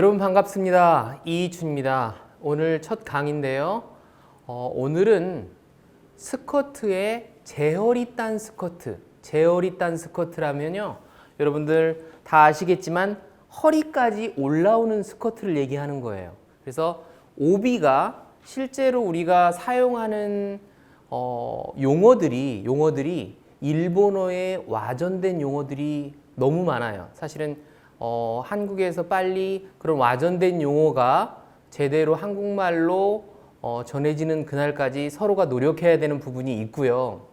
여러분 반갑습니다. 이준입니다. 오늘 첫 강의인데요. 오늘은 스쿼트의 제어리 딴 스쿼트. 제어리 딴 스쿼트라면요, 여러분들 다 아시겠지만 허리까지 올라오는 스쿼트를 얘기하는 거예요. 그래서 오비가 실제로 우리가 사용하는 용어들이 일본어에 와전된 용어들이 너무 많아요. 사실은 한국에서 빨리 그런 와전된 용어가 제대로 한국말로 전해지는 그날까지 서로가 노력해야 되는 부분이 있고요.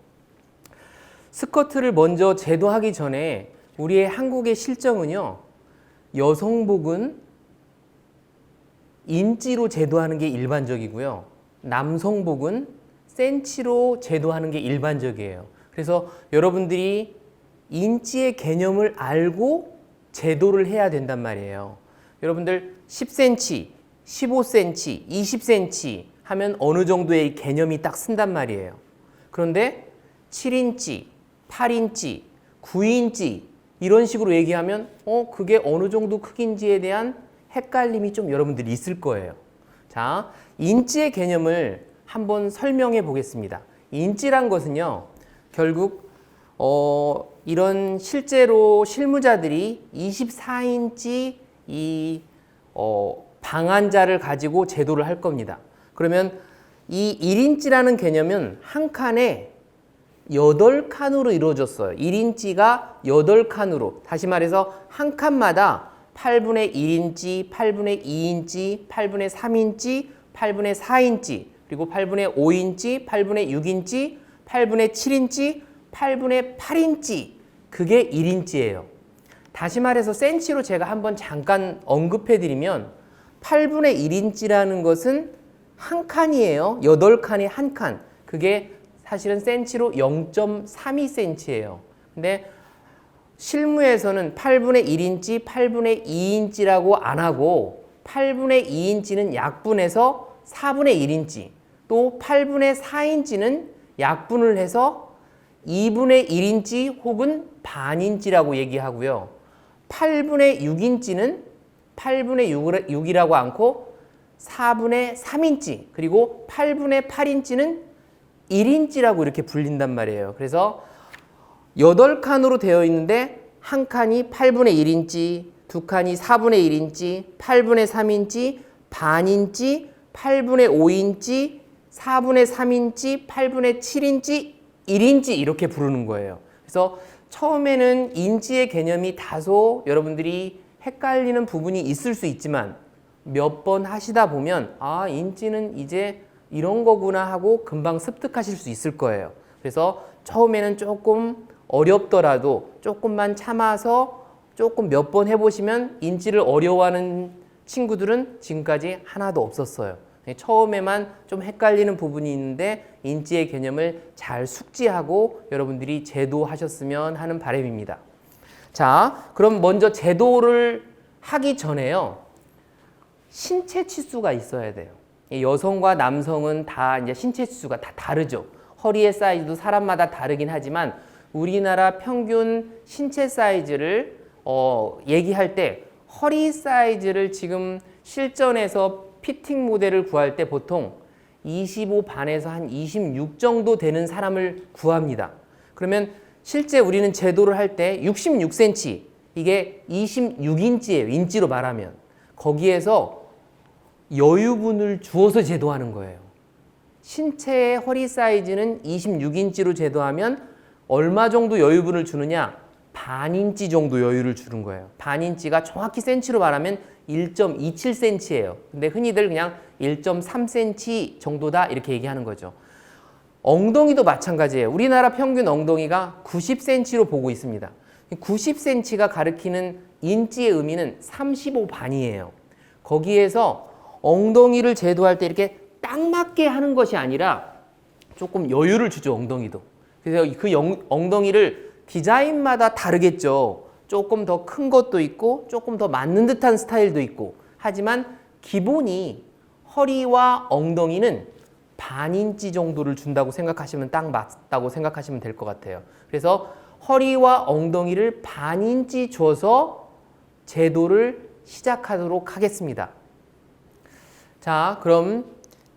스쿼트를 먼저 제도하기 전에 우리의 한국의 실정은요, 여성복은 인치로 제도하는 게 일반적이고요, 남성복은 센치로 제도하는 게 일반적이에요. 그래서 여러분들이 인치의 개념을 알고 제도를 해야 된단 말이에요. 여러분들 10cm, 15cm, 20cm 하면 어느 정도의 개념이 딱 쓴단 말이에요. 그런데 7인치, 8인치, 9인치 이런 식으로 얘기하면 그게 어느 정도 크기인지에 대한 헷갈림이 좀 여러분들이 있을 거예요. 자, 인치의 개념을 한번 설명해 보겠습니다. 인치란 것은요, 결국 이런 실제로 실무자들이 24인치 이 방한자를 가지고 제도를 할 겁니다. 그러면 이 1인치라는 개념은 한 칸에 8칸으로 이루어졌어요. 1인치가 8칸으로. 다시 말해서 한 칸마다 8분의 1인치, 8분의 2인치, 8분의 3인치, 8분의 4인치, 그리고 8분의 5인치, 8분의 6인치, 8분의 7인치, 8분의 8인치, 그게 1인치예요. 다시 말해서 센치로 제가 한번 잠깐 언급해 드리면 8분의 1인치라는 것은 한 칸이에요. 8칸이 한 칸. 그게 사실은 센치로 0.32cm예요. 근데 실무에서는 8분의 1인치, 8분의 2인치라고 안 하고 8분의 2인치는 약분해서 4분의 1인치, 또 8분의 4인치는 약분을 해서 2분의 1인치 혹은 반인치라고 얘기하고요. 8분의 6인치는 8분의 6이라고 않고 4분의 3인치, 그리고 8분의 8인치는 1인치라고 이렇게 불린단 말이에요. 그래서 8칸으로 되어 있는데 한 칸이 8분의 1인치, 두 칸이 4분의 1인치, 8분의 3인치, 반인치, 8분의 5인치, 4분의 3인치, 8분의 7인치, 1인치 이렇게 부르는 거예요. 그래서 처음에는 인치의 개념이 다소 여러분들이 헷갈리는 부분이 있을 수 있지만 몇 번 하시다 보면 인치는 이제 이런 거구나 하고 금방 습득하실 수 있을 거예요. 그래서 처음에는 조금 어렵더라도 조금만 참아서 조금 몇 번 해보시면 인치를 어려워하는 친구들은 지금까지 하나도 없었어요. 처음에만 좀 헷갈리는 부분이 있는데 인치의 개념을 잘 숙지하고 여러분들이 제도하셨으면 하는 바람입니다. 자, 그럼 먼저 제도를 하기 전에요, 신체 치수가 있어야 돼요. 여성과 남성은 다 이제 신체 치수가 다 다르죠. 허리의 사이즈도 사람마다 다르긴 하지만 우리나라 평균 신체 사이즈를 얘기할 때 허리 사이즈를 지금 실전에서 피팅 모델을 구할 때 보통 25 반에서 한 26 정도 되는 사람을 구합니다. 그러면 실제 우리는 제도를 할 때 66cm, 이게 26인치예요. 인치로 말하면. 거기에서 여유분을 주어서 제도하는 거예요. 신체의 허리 사이즈는 26인치로 제도하면 얼마 정도 여유분을 주느냐? 반인치 정도 여유를 주는 거예요. 반인치가 정확히 센치로 말하면 1.27cm예요. 근데 흔히들 그냥 1.3cm 정도다 이렇게 얘기하는 거죠. 엉덩이도 마찬가지예요. 우리나라 평균 엉덩이가 90cm로 보고 있습니다. 90cm가 가리키는 인치의 의미는 35 반이에요. 거기에서 엉덩이를 제도할 때 이렇게 딱 맞게 하는 것이 아니라 조금 여유를 주죠, 엉덩이도. 그래서 그 엉덩이를 디자인마다 다르겠죠. 조금 더 큰 것도 있고 조금 더 맞는 듯한 스타일도 있고, 하지만 기본이 허리와 엉덩이는 반인치 정도를 준다고 생각하시면 딱 맞다고 생각하시면 될 것 같아요. 그래서 허리와 엉덩이를 반인치 줘서 제도를 시작하도록 하겠습니다. 자, 그럼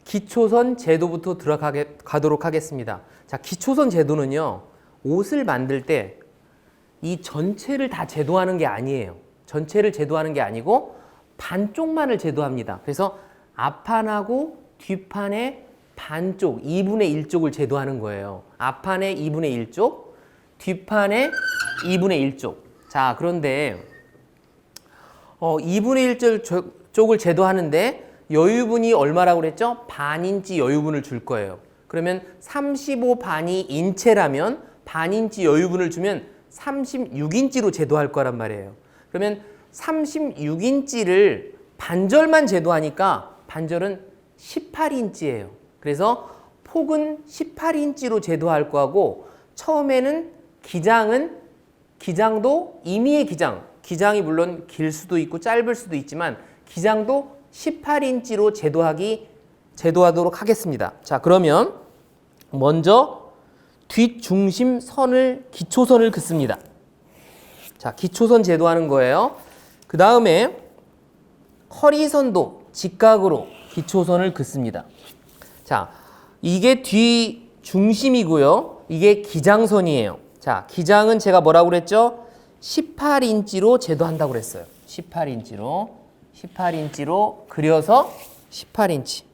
기초선 제도부터 들어가도록 하겠습니다. 자, 기초선 제도는요, 옷을 만들 때 이 전체를 다 제도하는 게 아니에요. 전체를 제도하는 게 아니고 반쪽만을 제도합니다. 그래서 앞판하고 뒷판의 반쪽, 2분의 1쪽을 제도하는 거예요. 앞판의 2분의 1쪽, 뒷판의 2분의 1쪽. 자, 그런데 2분의 1쪽을 제도하는데 여유분이 얼마라고 그랬죠? 반인치 여유분을 줄 거예요. 그러면 35반이 인체라면 반인치 여유분을 주면 36인치로 제도할 거란 말이에요. 그러면 36인치를 반절만 제도하니까 반절은 18인치예요. 그래서 폭은 18인치로 제도할 거고, 처음에는 기장도 임의의 기장이 물론 길 수도 있고 짧을 수도 있지만 기장도 18인치로 제도하도록 하겠습니다. 자, 그러면 먼저 뒷중심 선을, 기초선을 긋습니다. 자, 기초선 제도하는 거예요. 그 다음에 허리선도 직각으로 기초선을 긋습니다. 자, 이게 뒷중심이고요. 이게 기장선이에요. 자, 기장은 제가 뭐라고 그랬죠? 18인치로 제도한다고 그랬어요. 18인치로 그려서 18인치.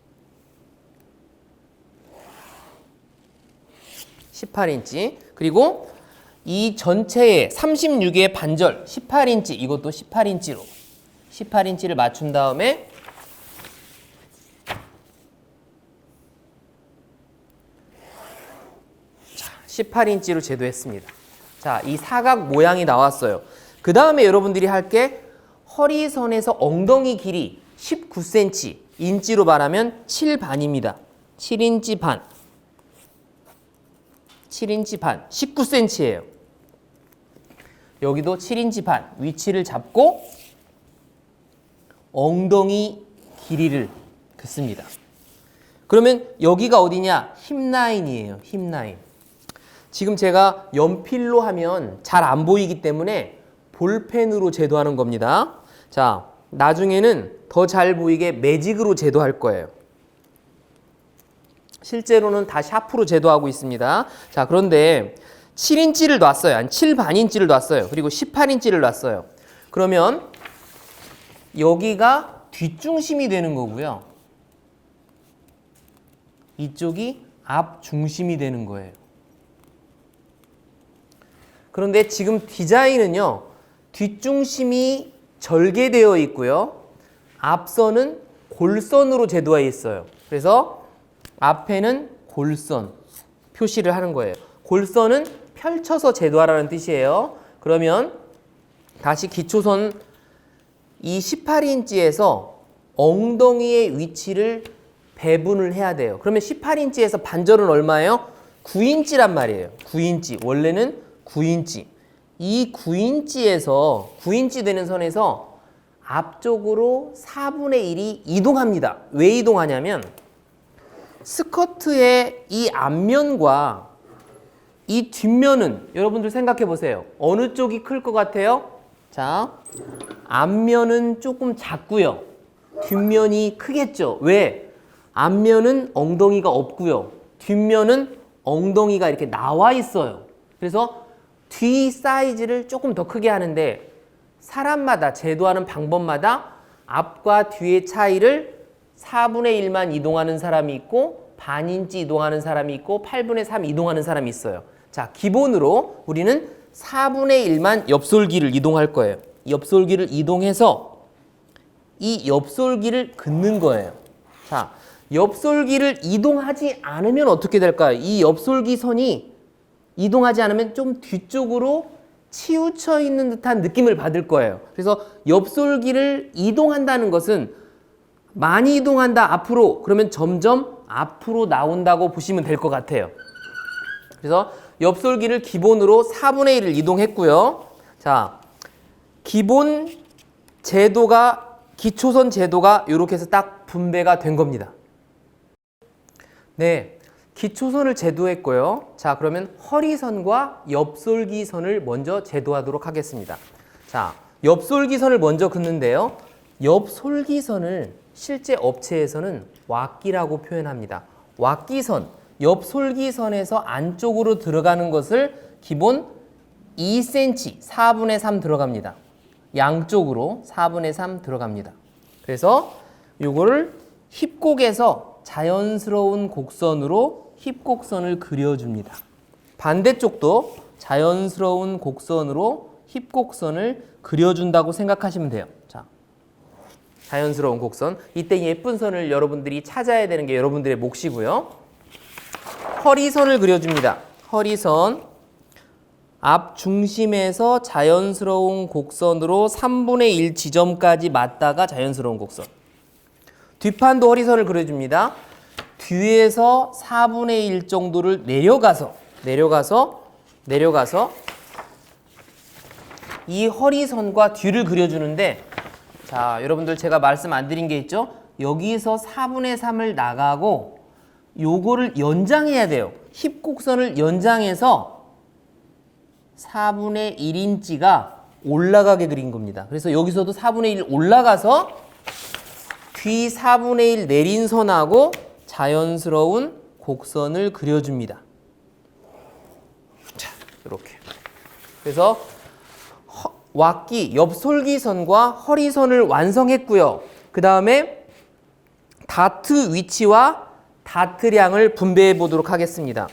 18인치. 그리고 이 전체의 36의 반절 18인치, 이것도 18인치를 맞춘 다음에 자, 18인치로 제도했습니다. 자, 이 사각 모양이 나왔어요. 그 다음에 여러분들이 할 게 허리선에서 엉덩이 길이 19cm, 인치로 말하면 7반입니다. 7인치 반. 19cm예요. 여기도 7인치 반 위치를 잡고 엉덩이 길이를 긋습니다. 그러면 여기가 어디냐? 힙라인이에요. 힙라인. 지금 제가 연필로 하면 잘 안 보이기 때문에 볼펜으로 제도하는 겁니다. 자, 나중에는 더 잘 보이게 매직으로 제도할 거예요. 실제로는 다 샤프로 제도하고 있습니다. 자, 그런데 7인치를 놨어요. 아니, 7반인치를 놨어요. 그리고 18인치를 놨어요. 그러면 여기가 뒷중심이 되는 거고요. 이쪽이 앞중심이 되는 거예요. 그런데 지금 디자인은요, 뒷중심이 절개되어 있고요. 앞선은 골선으로 제도되어 있어요. 그래서 앞에는 골선 표시를 하는 거예요. 골선은 펼쳐서 제도하라는 뜻이에요. 그러면 다시 기초선 이 18인치에서 엉덩이의 위치를 배분을 해야 돼요. 그러면 18인치에서 반절은 얼마예요? 9인치란 말이에요. 9인치. 원래는 9인치. 이 9인치에서 9인치 되는 선에서 앞쪽으로 4분의 1이 이동합니다. 왜 이동하냐면 스커트의 이 앞면과 이 뒷면은 여러분들 생각해 보세요. 어느 쪽이 클 것 같아요? 자, 앞면은 조금 작고요. 뒷면이 크겠죠. 왜? 앞면은 엉덩이가 없고요. 뒷면은 엉덩이가 이렇게 나와 있어요. 그래서 뒤 사이즈를 조금 더 크게 하는데 사람마다 제도하는 방법마다 앞과 뒤의 차이를 4분의 1만 이동하는 사람이 있고 반인치 이동하는 사람이 있고 8분의 3 이동하는 사람이 있어요. 자, 기본으로 우리는 4분의 1만 옆솔기를 이동할 거예요. 옆솔기를 이동해서 이 옆솔기를 긋는 거예요. 자, 옆솔기를 이동하지 않으면 어떻게 될까요? 이 옆솔기 선이 이동하지 않으면 좀 뒤쪽으로 치우쳐 있는 듯한 느낌을 받을 거예요. 그래서 옆솔기를 이동한다는 것은 많이 이동한다 앞으로, 그러면 점점 앞으로 나온다고 보시면 될 것 같아요. 그래서 옆솔기를 기본으로 4분의 1을 이동했고요. 자, 기본 제도가, 기초선 제도가 이렇게 해서 딱 분배가 된 겁니다. 네, 기초선을 제도했고요. 자, 그러면 허리선과 옆솔기선을 먼저 제도하도록 하겠습니다. 자, 옆솔기선을 먼저 긋는데요. 옆 솔기선을 실제 업체에서는 왁기라고 표현합니다. 왁기선, 옆 솔기선에서 안쪽으로 들어가는 것을 기본 2cm, 4분의 3 들어갑니다. 양쪽으로 4분의 3 들어갑니다. 그래서 요거를 힙곡에서 자연스러운 곡선으로 힙곡선을 그려줍니다. 반대쪽도 자연스러운 곡선으로 힙곡선을 그려준다고 생각하시면 돼요. 자, 자연스러운 곡선. 이때 예쁜 선을 여러분들이 찾아야 되는 게 여러분들의 몫이고요. 허리선을 그려줍니다. 허리선. 앞 중심에서 자연스러운 곡선으로 3분의 1 지점까지 맞다가 자연스러운 곡선. 뒷판도 허리선을 그려줍니다. 뒤에서 4분의 1 정도를 내려가서 이 허리선과 뒤를 그려주는데, 자, 여러분들 제가 말씀 안 드린 게 있죠? 여기서 4분의 3을 나가고 요거를 연장해야 돼요. 힙곡선을 연장해서 4분의 1인치가 올라가게 그린 겁니다. 그래서 여기서도 4분의 1 올라가서 뒤 4분의 1 내린 선하고 자연스러운 곡선을 그려줍니다. 자, 이렇게. 그래서 왁기, 옆솔기선과 허리선을 완성했고요. 그 다음에 다트 위치와 다트량을 분배해 보도록 하겠습니다.